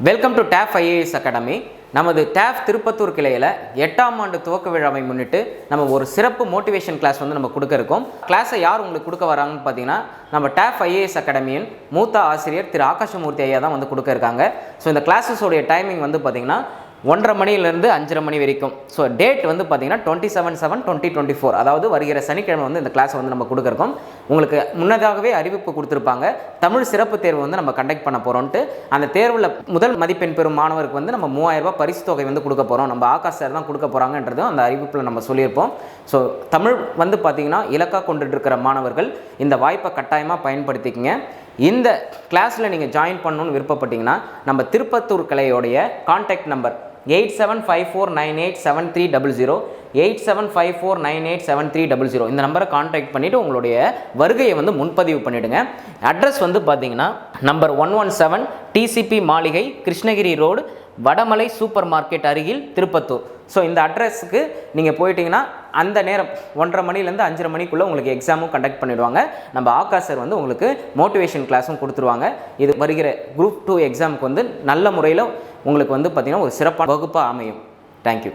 Welcome to TAF IAS academy. நமது TAF Tirupattur கிளையில் 8ஆம் ஆண்டு துவக்க விழாவை முன்னிட்டு நம்ம ஒரு சிறப்பு மோட்டிவேஷன் கிளாஸ் வந்து நம்ம கொடுக்க இருக்கோம். கிளாஸை யார் உங்களுக்கு கொடுக்க வராங்கன்னு பார்த்தீங்கன்னா நம்ம TAF IAS அகாடமியின் மூத்த ஆசிரியர் திரு ஆகாஷமூர்த்தி ஐயா தான் வந்து கொடுக்க இருக்காங்க. ஸோ இந்த கிளாஸஸோடைய டைமிங் வந்து பார்த்தீங்கன்னா 1:30 மணிலேருந்து 5:30 மணி வரைக்கும். ஸோ டேட் வந்து பார்த்தீங்கன்னா 27/7/2024, அதாவது வருகிற சனிக்கிழமை வந்து இந்த கிளாஸை வந்து நம்ம கொடுக்குறோம். உங்களுக்கு முன்னதாகவே அறிவிப்பு கொடுத்துருப்பாங்க. தமிழ் சிறப்பு தேர்வு வந்து நம்ம கண்டக்ட் பண்ண போகிறோன்ட்டு. அந்த தேர்வில் முதல் மதிப்பெண் பெறும் மாணவருக்கு வந்து நம்ம 3000 ரூபாய் பரிசு தொகை வந்து கொடுக்க போகிறோம். நம்ம ஆகாஷ் சார் தான் கொடுக்க போகிறாங்கன்றதும் அந்த அறிவிப்பில் நம்ம சொல்லியிருப்போம். ஸோ தமிழ் வந்து பார்த்திங்கன்னா இலக்காக கொண்டுட்டு இருக்கிற மாணவர்கள் இந்த வாய்ப்பை கட்டாயமாக பயன்படுத்திக்கங்க. இந்த கிளாஸில் நீங்கள் ஜாயின் பண்ணணுன்னு விருப்பப்பட்டீங்கன்னா நம்ம திருப்பத்தூர் கிளையோடைய கான்டாக்ட் நம்பர் 8754987300 8754987300 இந்த நம்பரை கான்டாக்ட் பண்ணிவிட்டு உங்களுடைய வருகையை வந்து முன்பதிவு பண்ணிவிடுங்க. அட்ரஸ் வந்து பார்த்தீங்கன்னா நம்பர் 117 TCP மாளிகை, கிருஷ்ணகிரி ரோடு, வடமலை சூப்பர் மார்க்கெட் அருகில், திருப்பத்தூர். ஸோ இந்த அட்ரஸுக்கு நீங்கள் போயிட்டீங்கன்னா அந்த நேரம் 1:30 மணிலேருந்து 5:30 மணிக்குள்ளே உங்களுக்கு எக்ஸாமும் கண்டக்ட் பண்ணிவிடுவாங்க. நம்ம ஆகாஷ் சார் வந்து உங்களுக்கு மோட்டிவேஷன் கிளாஸும் கொடுத்துருவாங்க. இது வருகிற குரூப் 2 எக்ஸாமுக்கு வந்து நல்ல முறையில் உங்களுக்கு வந்து பார்த்திங்கன்னா ஒரு சிறப்பான வகுப்பாக அமையும். தேங்க்யூ.